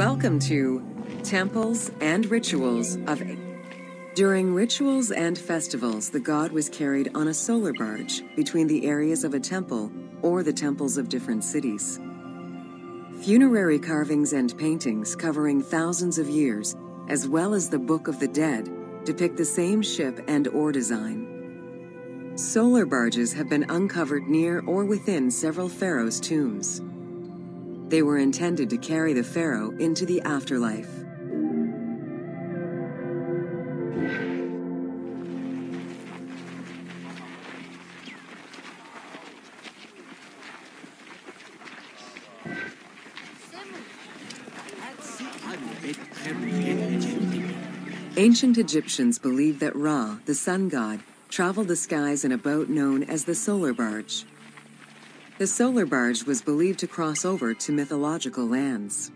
Welcome to Temples and Rituals of... During rituals and festivals, the god was carried on a solar barge between the areas of a temple or the temples of different cities. Funerary carvings and paintings covering thousands of years, as well as the Book of the Dead, depict the same ship and oar design. Solar barges have been uncovered near or within several pharaohs' tombs. They were intended to carry the pharaoh into the afterlife. Ancient Egyptians believed that Ra, the sun god, traveled the skies in a boat known as the solar barge. The solar barge was believed to cross over to mythological lands.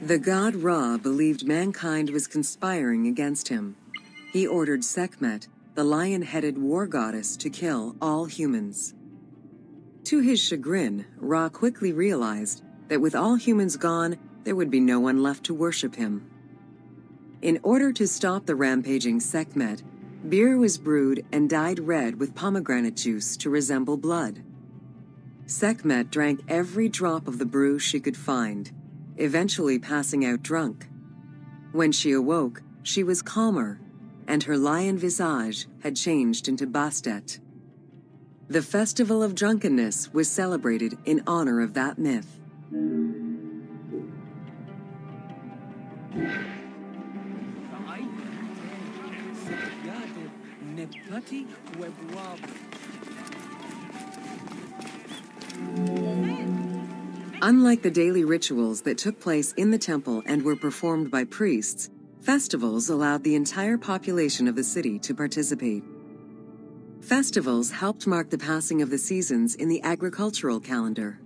The god Ra believed mankind was conspiring against him. He ordered Sekhmet, the lion-headed war goddess, to kill all humans. To his chagrin, Ra quickly realized that with all humans gone, there would be no one left to worship him. In order to stop the rampaging Sekhmet, beer was brewed and dyed red with pomegranate juice to resemble blood. Sekhmet drank every drop of the brew she could find, eventually passing out drunk. When she awoke, she was calmer, and her lion visage had changed into Bastet. The festival of drunkenness was celebrated in honor of that myth. Unlike the daily rituals that took place in the temple and were performed by priests, festivals allowed the entire population of the city to participate. Festivals helped mark the passing of the seasons in the agricultural calendar.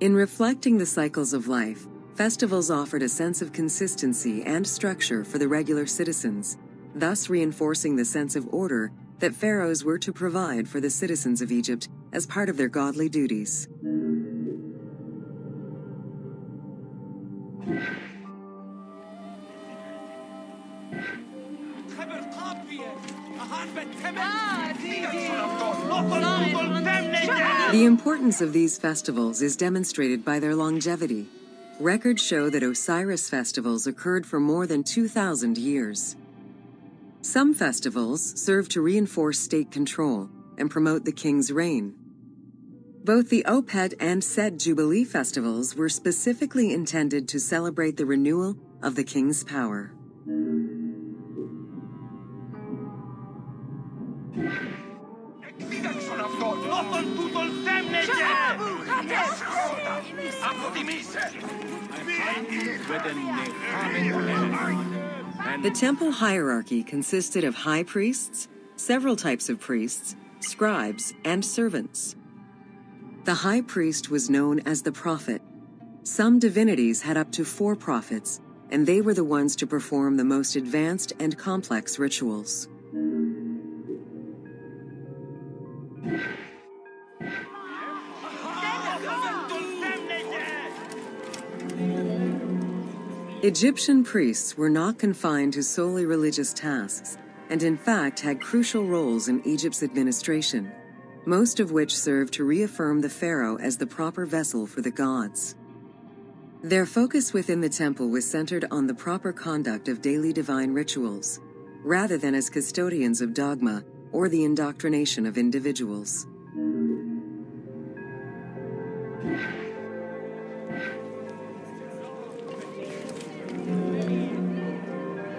In reflecting the cycles of life, festivals offered a sense of consistency and structure for the regular citizens, thus reinforcing the sense of order that pharaohs were to provide for the citizens of Egypt as part of their godly duties. The importance of these festivals is demonstrated by their longevity. Records show that Osiris festivals occurred for more than 2,000 years. Some festivals serve to reinforce state control and promote the king's reign. Both the Opet and Set Jubilee festivals were specifically intended to celebrate the renewal of the king's power. The temple hierarchy consisted of high priests, several types of priests, scribes, and servants. The high priest was known as the prophet. Some divinities had up to 4 prophets, and they were the ones to perform the most advanced and complex rituals. Egyptian priests were not confined to solely religious tasks, and in fact had crucial roles in Egypt's administration, most of which served to reaffirm the pharaoh as the proper vessel for the gods. Their focus within the temple was centered on the proper conduct of daily divine rituals, rather than as custodians of dogma or the indoctrination of individuals.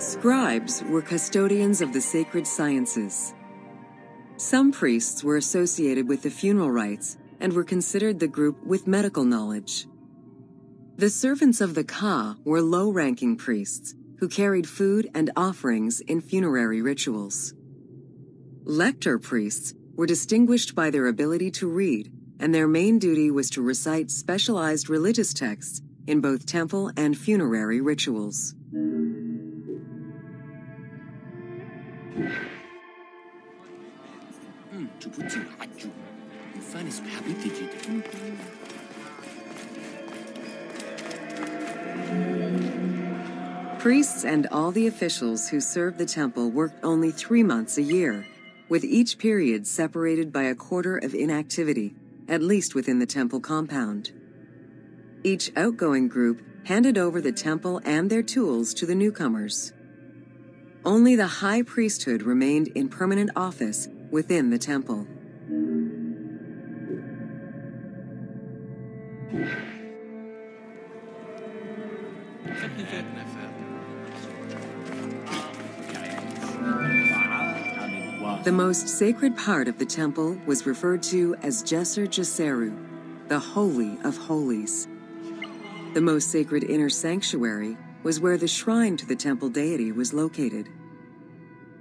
Scribes were custodians of the sacred sciences. Some priests were associated with the funeral rites and were considered the group with medical knowledge. The servants of the Ka were low-ranking priests who carried food and offerings in funerary rituals. Lector priests were distinguished by their ability to read, and their main duty was to recite specialized religious texts in both temple and funerary rituals. Priests and all the officials who served the temple worked only 3 months a year, with each period separated by a quarter of inactivity, at least within the temple compound. Each outgoing group handed over the temple and their tools to the newcomers. Only the high priesthood remained in permanent office within the temple. The most sacred part of the temple was referred to as Jeser Jeseru, the Holy of Holies. The most sacred inner sanctuary was where the shrine to the temple deity was located.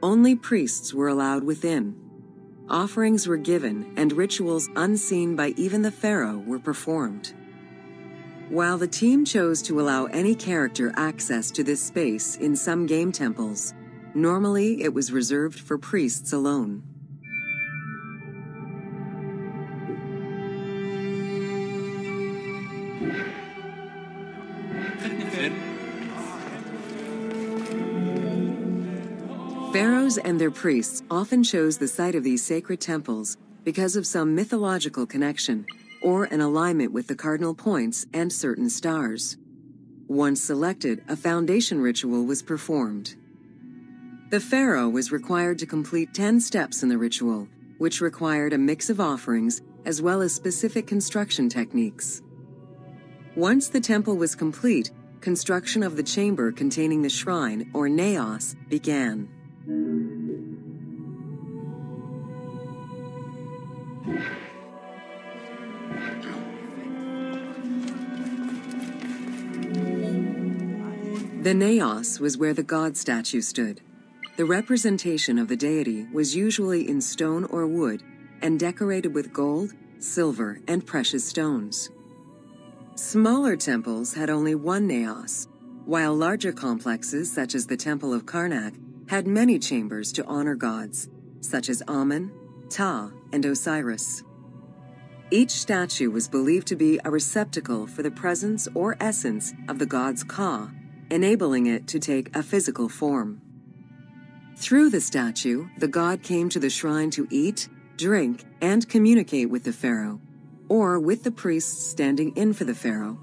Only priests were allowed within. Offerings were given and rituals unseen by even the pharaoh were performed. While the team chose to allow any character access to this space in some game temples, normally it was reserved for priests alone. Pharaohs and their priests often chose the site of these sacred temples because of some mythological connection or an alignment with the cardinal points and certain stars. Once selected, a foundation ritual was performed. The pharaoh was required to complete 10 steps in the ritual, which required a mix of offerings as well as specific construction techniques. Once the temple was complete, construction of the chamber containing the shrine, or naos, began. The naos was where the god statue stood. The representation of the deity was usually in stone or wood and decorated with gold, silver, and precious stones. Smaller temples had only one naos, while larger complexes, such as the Temple of Karnak, had many chambers to honor gods, such as Amun, Ptah, and Osiris. Each statue was believed to be a receptacle for the presence or essence of the god's Ka, enabling it to take a physical form. Through the statue, the god came to the shrine to eat, drink, and communicate with the pharaoh, or with the priests standing in for the pharaoh.